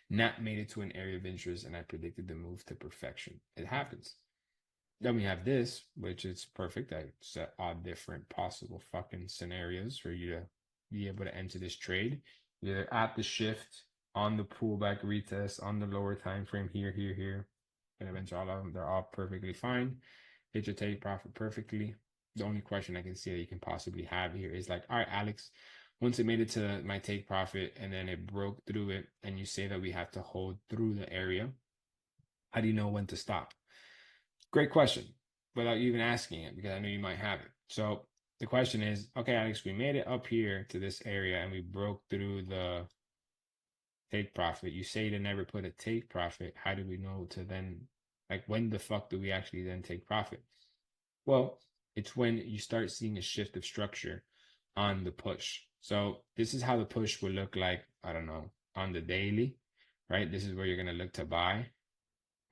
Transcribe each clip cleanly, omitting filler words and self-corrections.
not made it to an area of interest, and I predicted the move to perfection. It happens. Then we have this, which is perfect. I set all different possible fucking scenarios for you to be able to enter this trade. Either at the shift, on the pullback retest, on the lower time frame, here. And enter all of them. They're all perfectly fine. Hit your take profit perfectly. The only question I can see that you can possibly have here is like, all right, Alex, once it made it to my take profit and then it broke through it, and you say that we have to hold through the area, how do you know when to stop? Great question, without you even asking it, because I know you might have it. So the question is, okay, Alex, we made it up here to this area and we broke through the take profit. You say to never put a take profit. How do we know to then, like, when the fuck do we actually then take profit? Well, it's when you start seeing a shift of structure on the push. So this is how the push will look like, I don't know, on the daily, right? This is where you're going to look to buy.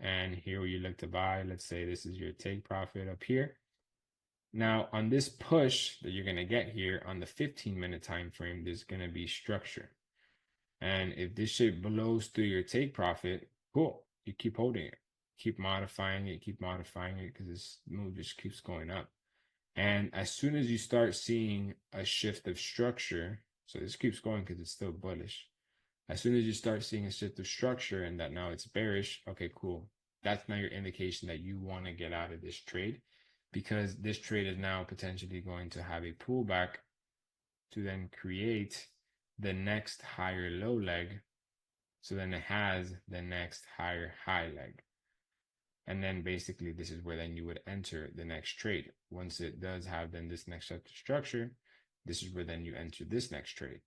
And here where you look to buy, let's say this is your take profit up here. Now on this push that you're going to get here on the 15-minute time frame, there's going to be structure. And if this shit blows through your take profit, cool. You keep holding it, keep modifying it because this move just keeps going up. And as soon as you start seeing a shift of structure, so this keeps going because it's still bullish. As soon as you start seeing a shift of structure and that now it's bearish, okay, cool. That's now your indication that you want to get out of this trade, because this trade is now potentially going to have a pullback to then create the next higher low leg. So then it has the next higher high leg. And then basically this is where then you would enter the next trade. Once it does have then this next structure, this is where then you enter this next trade,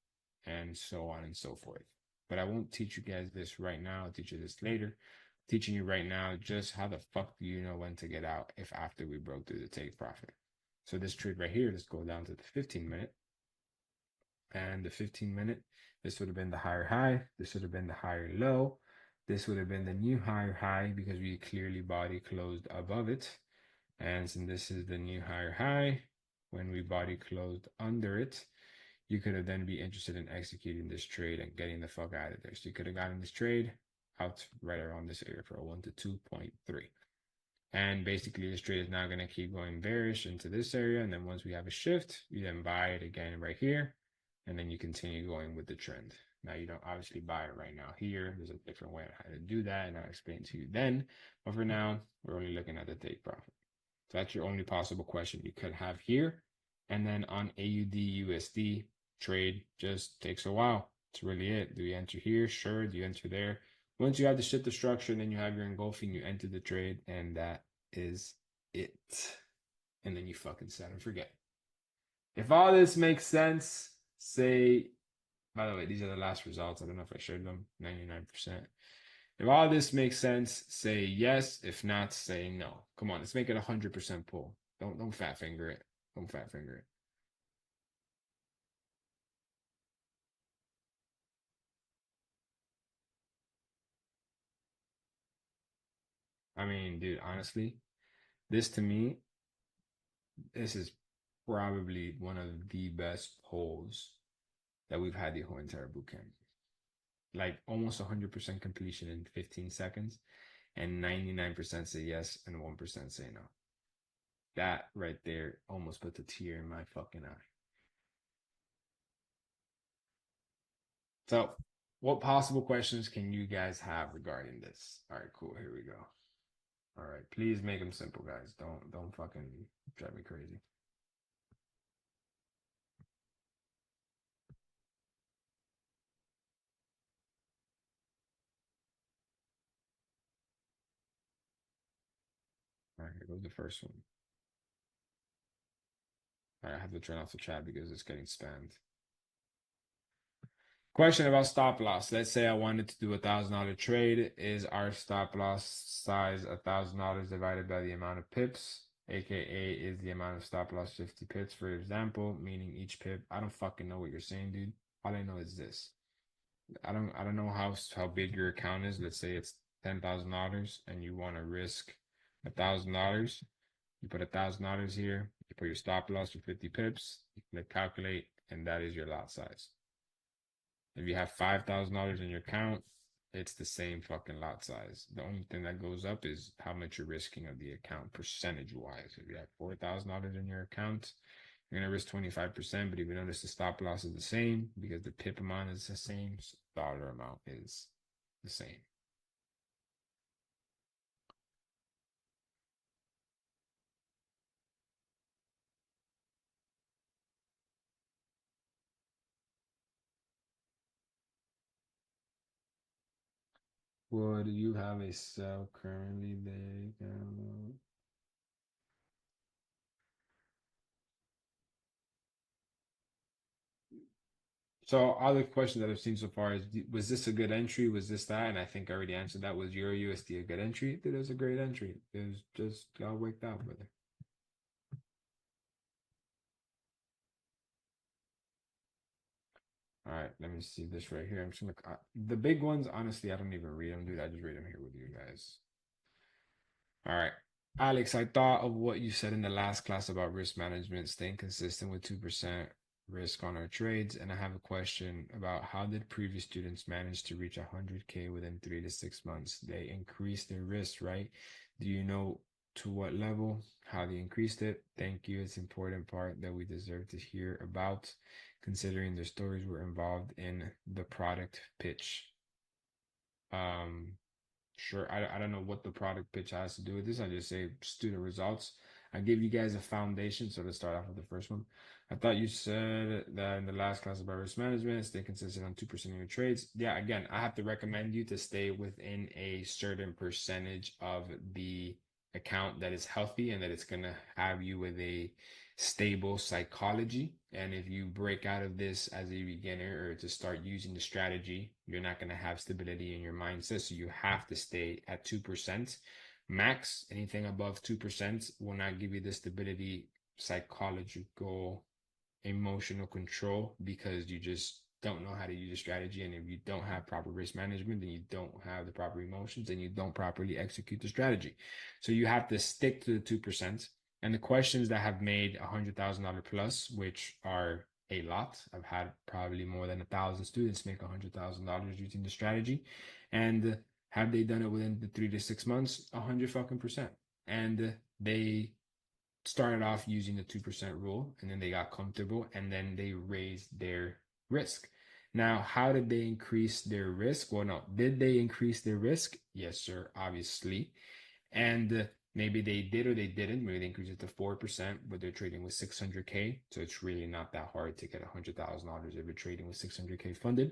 and so on and so forth. But I won't teach you guys this right now. I'll teach you this later. Teaching you right now just how the fuck do you know when to get out if after we broke through the take profit. So this trade right here, let's go down to the 15-minute. And the 15-minute, this would have been the higher high. This would have been the higher low. This would have been the new higher high because we clearly body closed above it. And since this is the new higher high, when we body closed under it, you could have then be interested in executing this trade and getting the fuck out of there. So you could have gotten this trade out right around this area for a 1 to 2.3. And basically this trade is now going to keep going bearish into this area. And then once we have a shift, you then buy it again right here. And then you continue going with the trend. Now you don't obviously buy it right now here. There's a different way on how to do that, and I'll explain to you then. But for now, we're only looking at the take profit. So that's your only possible question you could have here. And then on AUD USD trade just takes a while. That's really it. Do you enter here? Sure. Do you enter there? Once you have the shift of structure and then you have your engulfing, you enter the trade, and that is it. And then you fucking set and forget. If all this makes sense, say, by the way, these are the last results. I don't know if I shared them, 99%. If all this makes sense, say yes. If not, say no. Come on, let's make it 100% pull. Don't fat finger it. Don't fat finger it. I mean, dude, honestly, this to me, this is probably one of the best polls that we've had the whole entire boot camp. Like almost 100% completion in 15 seconds, and 99% say yes and 1% say no. That right there almost puts a tear in my fucking eye. So, what possible questions can you guys have regarding this? All right, cool. Here we go. All right, please make them simple, guys. Don't fucking drive me crazy. All right, here goes the first one. All right, I have to turn off the chat because it's getting spammed. Question about stop loss. Let's say I wanted to do $1,000 trade. Is our stop loss size $1,000 divided by the amount of pips? AKA is the amount of stop loss 50 pips, for example, meaning each pip. I don't fucking know what you're saying, dude. All I know is this. I don't know how big your account is. Let's say it's $10,000 and you want to risk $1,000. You put $1,000 here. You put your stop loss for 50 pips. You click calculate, and that is your lot size. If you have $5,000 in your account, It's the same fucking lot size. The only thing that goes up is how much you're risking of the account percentage wise. If you have $4,000 in your account, you're gonna risk 25%, but if you notice the stop loss is the same because the pip amount is the same, so the dollar amount is the same. Well, do you have a cell currently there? So all the questions that I've seen so far is, was this a good entry? Was this that? And I think I already answered that. Was Euro USD a good entry? It was a great entry. It was just got waked up with it. All right, let me see this right here. I'm just gonna the big ones. Honestly, I don't even read them, dude. I just read them here with you guys. All right. Alex, I thought of what you said in the last class about risk management, staying consistent with 2% risk on our trades. And I have a question about how did previous students manage to reach 100K within 3 to 6 months? They increased their risk, right? Do you know to what level, how they increased it? Thank you. It's an important part that we deserve to hear about, considering the stories were involved in the product pitch. Um, Sure. I don't know what the product pitch has to do with this. I just say student results. I give you guys a foundation. So let's start off with the first one. I thought you said that in the last class about risk management, stay consistent on 2% of your trades. Yeah, again, I have to recommend you to stay within a certain percentage of the account that is healthy and that it's going to have you with a stable psychology. And if you break out of this as a beginner or to start using the strategy, you're not going to have stability in your mindset. So you have to stay at 2% max. Anything above 2% will not give you the stability, psychological, emotional control because you just don't know how to use a strategy. And if you don't have proper risk management, then you don't have the proper emotions and you don't properly execute the strategy. So you have to stick to the 2%. And the questions that have made $100,000 plus, which are a lot, I've had probably more than 1,000 students make $100,000 using the strategy. And have they done it within the 3 to 6 months? 100 fucking percent. And they started off using the 2% rule and then they got comfortable and then they raised their risk. Now, how did they increase their risk? Well, no, did they increase their risk? Yes, sir, obviously. And maybe they did or they didn't. Maybe they increased it to 4%, but they're trading with 600K. So it's really not that hard to get $100,000 if you're trading with 600K funded.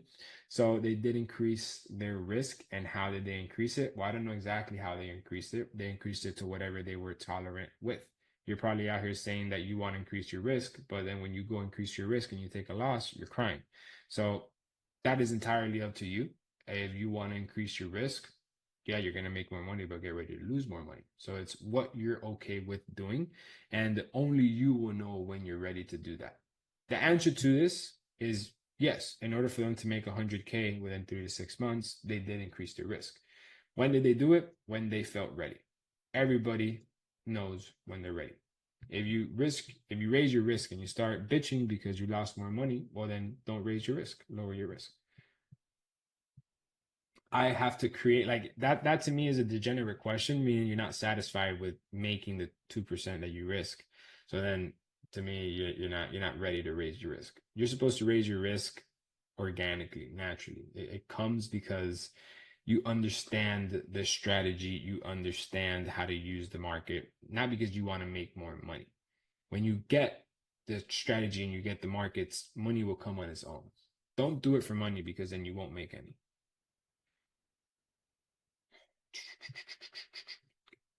So they did increase their risk. And how did they increase it? Well, I don't know exactly how they increased it. They increased it to whatever they were tolerant with. You're probably out here saying that you want to increase your risk, but then when you go increase your risk and you take a loss, you're crying. So that is entirely up to you. If you want to increase your risk, yeah, you're going to make more money, but get ready to lose more money. So it's what you're okay with doing. And only you will know when you're ready to do that. The answer to this is yes. In order for them to make 100K within 3 to 6 months, they did increase their risk. When did they do it? When they felt ready. Everybody knows when they're ready. If you raise your risk and you start bitching because you lost more money, well, then don't raise your risk, lower your risk. I have to create like that. That to me is a degenerate question, meaning you're not satisfied with making the 2% that you risk. So then, to me, you're not ready to raise your risk. You're supposed to raise your risk organically, naturally. It comes because you understand the strategy, you understand how to use the market, not because you want to make more money. When you get the strategy and you get the markets, money will come on its own. Don't do it for money because then you won't make any.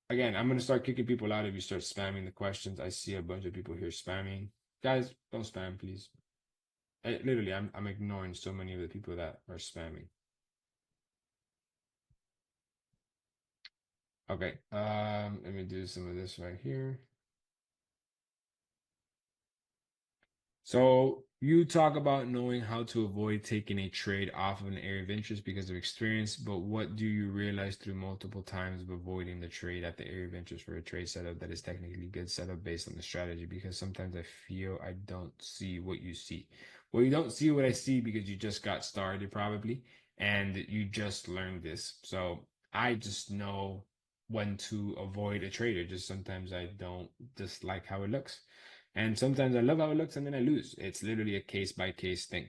Again, I'm gonna start kicking people out if you start spamming the questions. I see a bunch of people here spamming. Guys, don't spam, please. Literally, I'm ignoring so many of the people that are spamming. Okay, let me do some of this right here. So you talk about knowing how to avoid taking a trade off of an area of interest because of experience, but what do you realize through multiple times of avoiding the trade at the area of interest for a trade setup that is technically good setup based on the strategy? Because sometimes I feel I don't see what you see. Well, you don't see what I see because you just got started probably, and you just learned this. So I just know when to avoid a trader. Just sometimes I don't just like how it looks. And sometimes I love how it looks and then I lose. It's literally a case by case thing.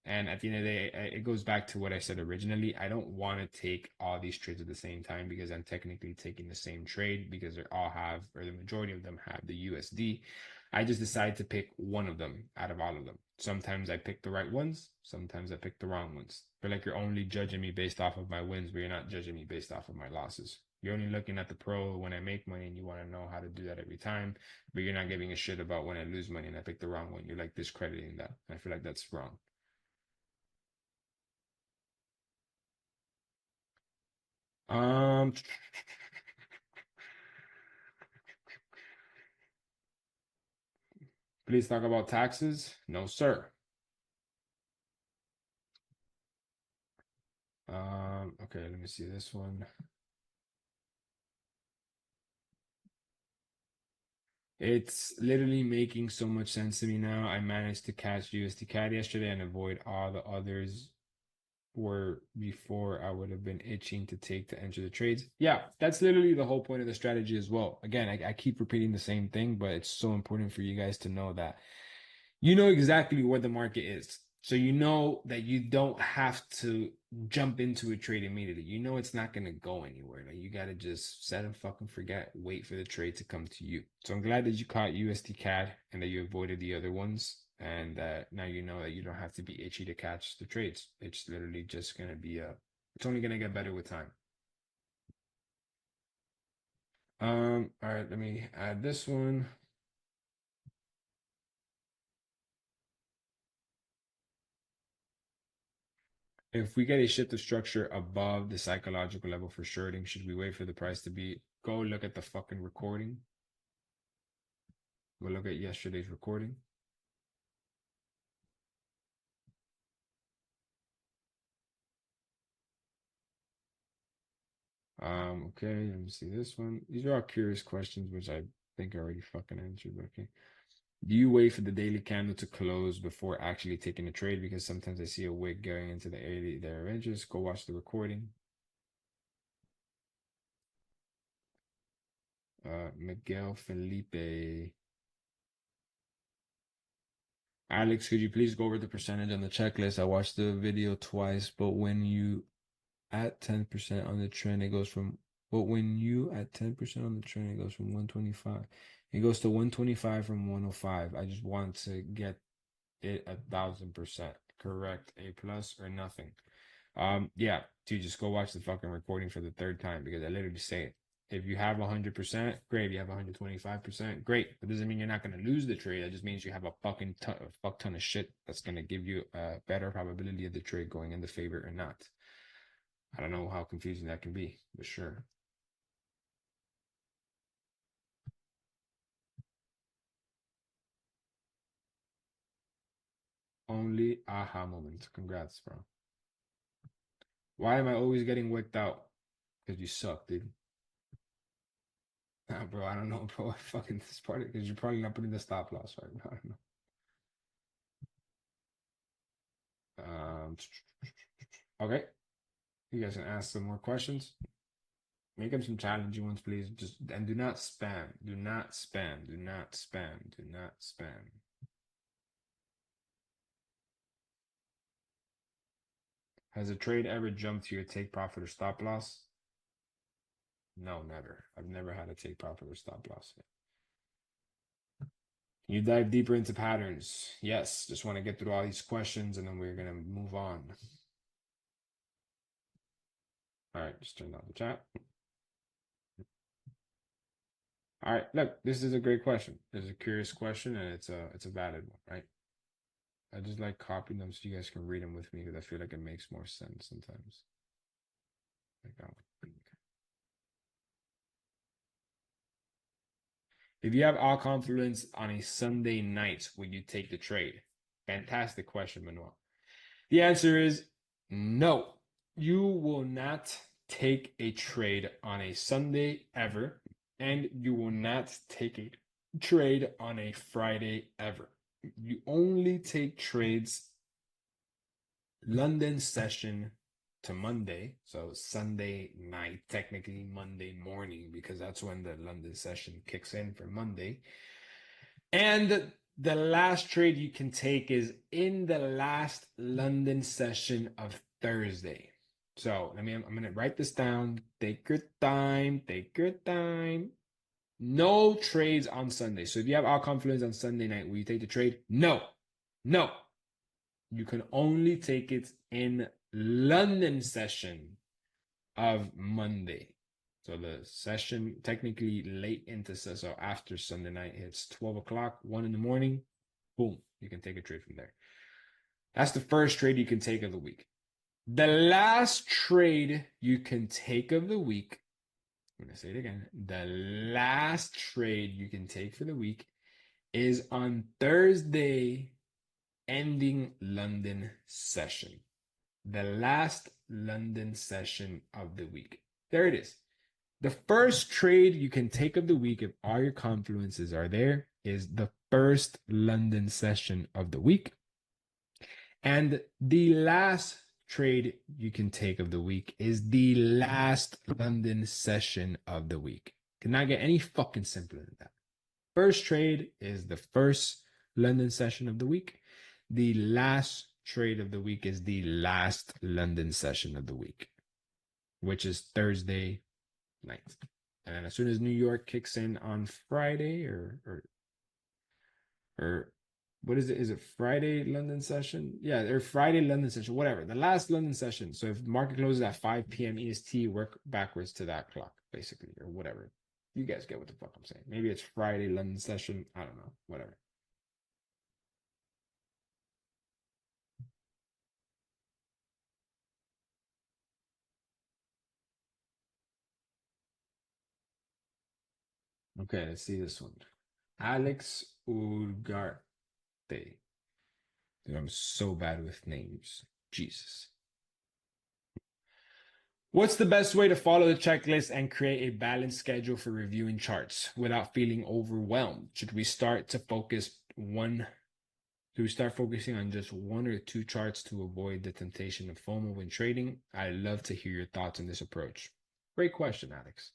And at the end of the day, it goes back to what I said originally. I don't want to take all these trades at the same time because I'm technically taking the same trade because they all have, or the majority of them have the USD. I just decide to pick one of them out of all of them. Sometimes I pick the right ones, sometimes I pick the wrong ones. Feel like you're only judging me based off of my wins, but you're not judging me based off of my losses. You're only looking at the pro when I make money and you want to know how to do that every time, but you're not giving a shit about when I lose money and I pick the wrong one. You're like discrediting that. I feel like that's wrong. Um, Please talk about taxes. No, sir. Okay, let me see this one. It's literally making so much sense to me now. I managed to catch USD CAD yesterday and avoid all the others where before I would have been itching to take to enter the trades. Yeah, that's literally the whole point of the strategy as well. Again, I keep repeating the same thing, but it's so important for you guys to know that you know exactly where the market is. So you know that you don't have to jump into a trade immediately. You know it's not gonna go anywhere. Like you gotta just set and fucking forget, wait for the trade to come to you. So I'm glad that you caught USD CAD and that you avoided the other ones. And now you know that you don't have to be itchy to catch the trades. It's literally just gonna be it's only gonna get better with time. All right, let me add this one. If we get a shift of structure above the psychological level for shorting, should we wait for the price to be? Go look at the fucking recording. Go look at yesterday's recording. Okay, let me see this one. These are all curious questions, which I think I already fucking answered, but okay. Do you wait for the daily candle to close before actually taking a trade? Because sometimes I see a wick going into the area their interest. Go watch the recording. Miguel Felipe. Alex, could you please go over the percentage on the checklist? I watched the video twice, but when you at 10% on the trend, it goes from, but when you at 10% on the trend, it goes from 125. It goes to 125 from 105. I just want to get it 1,000% correct, A plus or nothing. Yeah, dude, just go watch the fucking recording for the third time because I literally say it. If you have 100%, great. If you have 125%, great. That doesn't mean you're not going to lose the trade. That just means you have a fuck ton of shit that's going to give you a better probability of the trade going in the favor or not. I don't know how confusing that can be, but sure. Only aha moment. Congrats, bro. Why am I always getting wicked out? Because you suck, dude. Nah, bro, I don't know, bro. Fucking this part because you're probably not putting the stop loss right now. I don't know. Okay. You guys can ask some more questions. Make them some challenging ones, please. Just and do not spam. Do not spam. Do not spam. Do not spam. Has a trade ever jumped to your take profit or stop loss? No, never. I've never had a take profit or stop loss. You dive deeper into patterns. Yes, just want to get through all these questions and then we're gonna move on. All right, just turn off the chat. All right, look, this is a great question. It's a curious question and it's a valid one, right? I just like copying them so you guys can read them with me because I feel like it makes more sense sometimes. Like, if you have all confluence on a Sunday night, would you take the trade? Fantastic question, Manuel. The answer is no. You will not take a trade on a Sunday ever, and you will not take a trade on a Friday ever. You only take trades London session to Monday. So Sunday night, technically Monday morning, because that's when the London session kicks in for Monday. And the last trade you can take is in the last London session of Thursday. So I'm gonna write this down. Take your time, take your time. No trades on Sunday. So if you have all confluence on Sunday night, will you take the trade? No. No. You can only take it in London session of Monday. So the session technically late into so after Sunday night, it's 12 o'clock, 1 in the morning. Boom, you can take a trade from there. That's the first trade you can take of the week. The last trade you can take of the week, I'm going to say it again. The last trade you can take for the week is on Thursday, ending London session. The last London session of the week. There it is. The first trade you can take of the week, if all your confluences are there, is the first London session of the week. And the last trade you can take of the week is the last London session of the week. Cannot get any fucking simpler than that. First trade is the first London session of the week. The last trade of the week is the last London session of the week, which is Thursday night. And as soon as New York kicks in on Friday or what is it? Is it Friday London session? Yeah, or Friday London session, whatever. The last London session. So if market closes at 5 p.m. EST, work backwards to that clock, basically, or whatever. You guys get what the fuck I'm saying. Maybe it's Friday London session. I don't know. Whatever. Okay, let's see this one. Alex Ugarte. Dude, I'm so bad with names. Jesus. What's the best way to follow the checklist and create a balanced schedule for reviewing charts without feeling overwhelmed? Should we start focusing on just one or two charts to avoid the temptation of FOMO when trading? I'd love to hear your thoughts on this approach. Great question, Alex.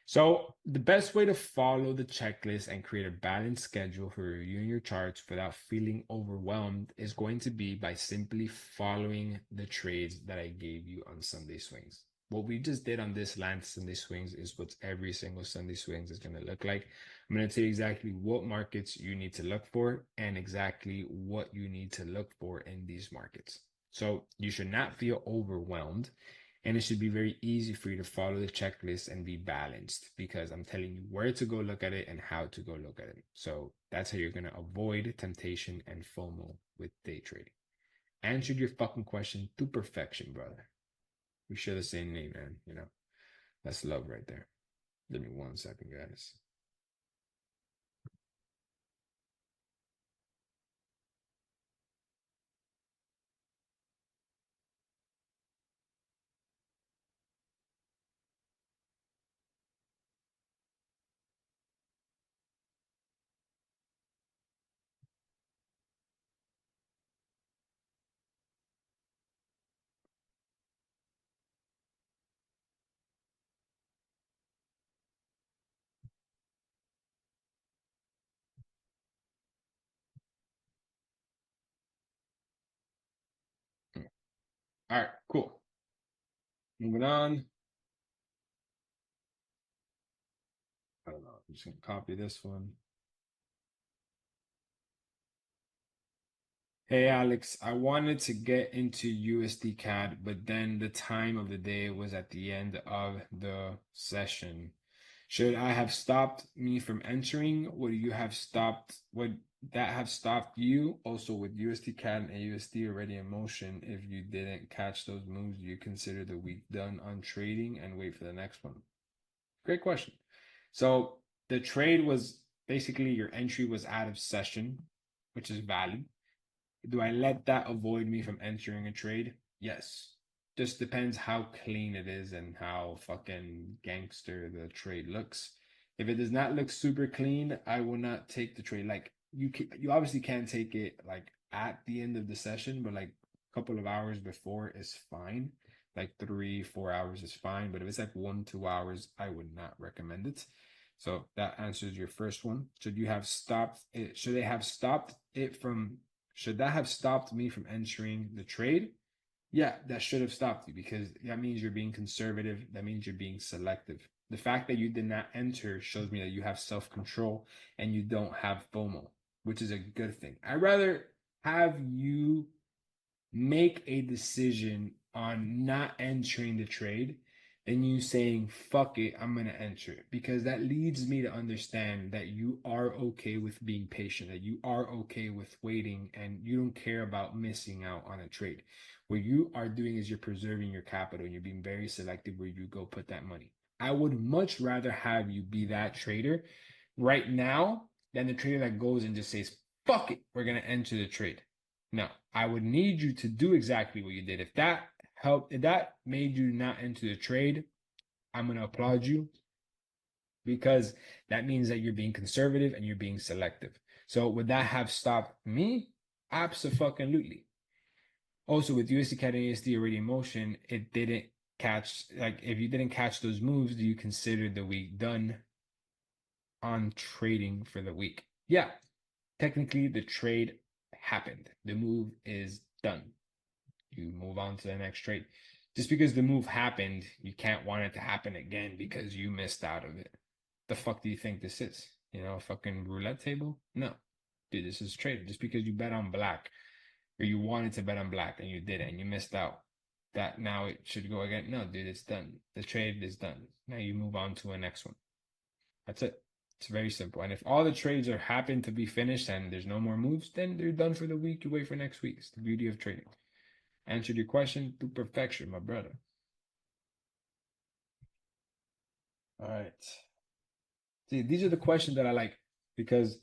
So the best way to follow the checklist and create a balanced schedule for reviewing your charts without feeling overwhelmed is going to be by simply following the trades that I gave you on Sunday swings. What we just did on this last Sunday swings is what every single Sunday swings is going to look like. I'm going to tell you exactly what markets you need to look for and exactly what you need to look for in these markets. So you should not feel overwhelmed. And it should be very easy for you to follow the checklist and be balanced because I'm telling you where to go look at it and how to go look at it. So that's how you're going to avoid temptation and FOMO with day trading. Answered your fucking question to perfection, brother. We share the same name, man. You know, that's love right there. Give me 1 second, guys. All right, cool. Moving on. I don't know. I'm just going to copy this one. Hey Alex, I wanted to get into USD CAD, but then the time of the day was at the end of the session. Should I have stopped me from entering? Would that have stopped you? Also with USD CAD and USD already in motion, if you didn't catch those moves, do you consider the week done on trading and wait for the next one? Great question. So the trade was basically your entry was out of session, which is valid. Do I let that avoid me from entering a trade? Yes. Just depends how clean it is and how fucking gangster the trade looks. If it does not look super clean, I will not take the trade. Like you obviously can't take it like at the end of the session, but like a couple of hours before is fine. Like 3, 4 hours is fine, but if it's like 1, 2 hours, I would not recommend it. So that answers your first one. Should you have stopped it? Should they have stopped it from? Should that have stopped me from entering the trade? Yeah, that should have stopped you because that means you're being conservative. That means you're being selective. The fact that you did not enter shows me that you have self-control and you don't have FOMO, which is a good thing. I'd rather have you make a decision on not entering the trade than you saying, fuck it, I'm going to enter it. Because that leads me to understand that you are okay with being patient, that you are okay with waiting, and you don't care about missing out on a trade. What you are doing is you're preserving your capital and you're being very selective where you go put that money. I would much rather have you be that trader right now than the trader that goes and just says, fuck it, we're going to enter the trade. No, I would need you to do exactly what you did. If that helped, if that made you not enter the trade, I'm going to applaud you because that means that you're being conservative and you're being selective. So would that have stopped me? Absolutely. Also, with USD CAD and USD already in motion, it didn't catch, like if you didn't catch those moves, do you consider the week done on trading for the week? Yeah, technically the trade happened. The move is done. You move on to the next trade. Just because the move happened, you can't want it to happen again because you missed out of it. The fuck do you think this is? You know, a fucking roulette table? No. Dude, this is trading. Just because you bet on black or you wanted to bet on black and you didn't and you missed out, that now it should go again. No, dude, it's done. The trade is done. Now you move on to a next one. That's it. It's very simple. And if all the trades are happen to be finished and there's no more moves, then they're done for the week. You wait for next week. It's the beauty of trading. Answered your question to perfection, my brother. All right. See, these are the questions that I like because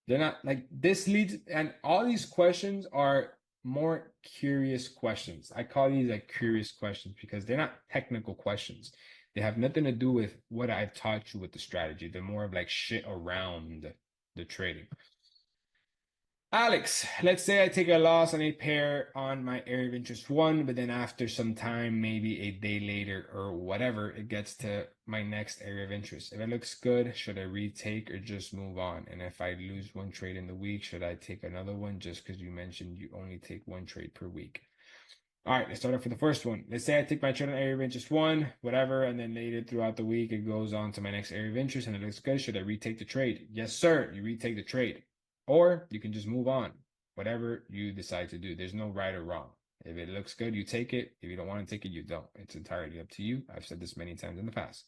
they're not like this leads, and all these questions are more curious questions. I call these like curious questions because they're not technical questions. They have nothing to do with what I've taught you with the strategy. They're more of like shit around the trading. Alex, let's say I take a loss on a pair on my area of interest one, but then after some time, maybe a day later or whatever, it gets to my next area of interest. If it looks good, should I retake or just move on? And if I lose one trade in the week, should I take another one just because you mentioned you only take one trade per week? All right, let's start off with the first one. Let's say I take my trade on area of interest one, whatever, and then later throughout the week, it goes on to my next area of interest and it looks good. Should I retake the trade? Yes, sir. You retake the trade. Or you can just move on, whatever you decide to do. There's no right or wrong. If it looks good, you take it. If you don't want to take it, you don't. It's entirely up to you. I've said this many times in the past.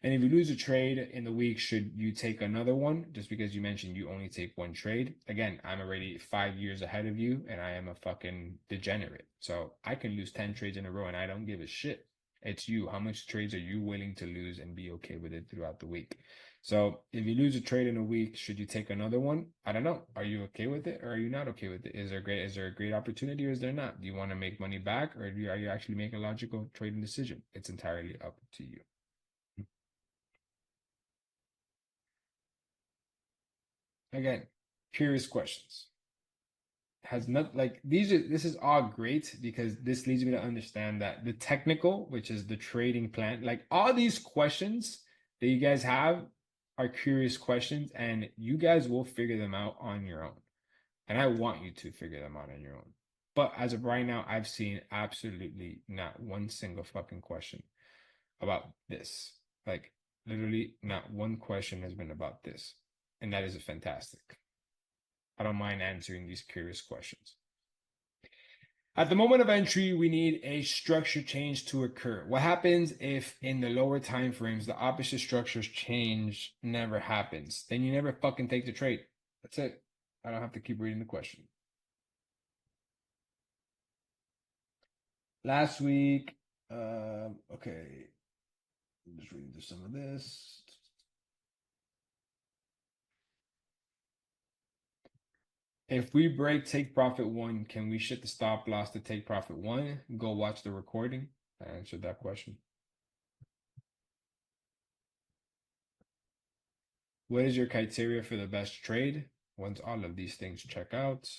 And if you lose a trade in the week, should you take another one? Just because you mentioned you only take one trade. Again, I'm already 5 years ahead of you and I am a fucking degenerate. So I can lose 10 trades in a row and I don't give a shit. It's you. How much trades are you willing to lose and be okay with it throughout the week? So if you lose a trade in a week, should you take another one? I don't know. Are you okay with it or are you not okay with it? Is there a great opportunity or is there not? Do you want to make money back or are you actually making a logical trading decision? It's entirely up to you. Again, curious questions. Has not like these are this is all great because this leads me to understand that the technical, which is the trading plan, like all these questions that you guys have are curious questions and you guys will figure them out on your own. And I want you to figure them out on your own. But as of right now, I've seen absolutely not one single fucking question about this. Like literally not one question has been about this. And that is a fantastic. I don't mind answering these curious questions. At the moment of entry, we need a structure change to occur. What happens if in the lower time frames the opposite structures change never happens? Then you never fucking take the trade. That's it. I don't have to keep reading the question. Last week, okay, I'm just reading through some of this. If we break take profit one, can we shit the stop loss to take profit one? Go watch the recording. I answered that question. What is your criteria for the best trade? Once all of these things check out.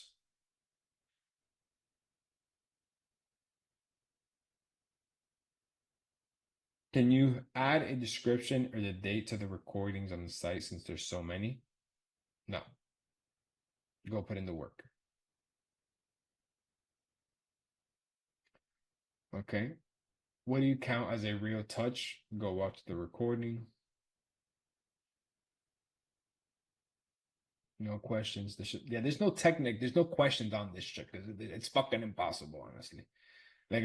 Can you add a description or the date to the recordings on the site since there's so many? No. Go put in the work. Okay. What do you count as a real touch? Go watch the recording. No questions. Yeah, there's no technique. There's no questions on this shit because it's fucking impossible, honestly. Like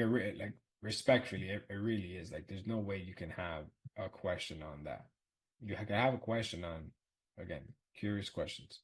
respectfully, it really is. Like, there's no way you can have a question on that. You can have a question on, again, curious questions.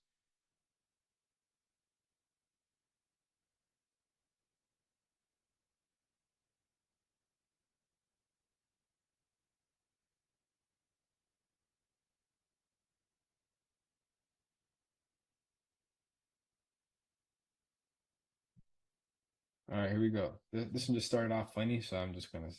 All right, here we go. This one just started off funny, so I'm just gonna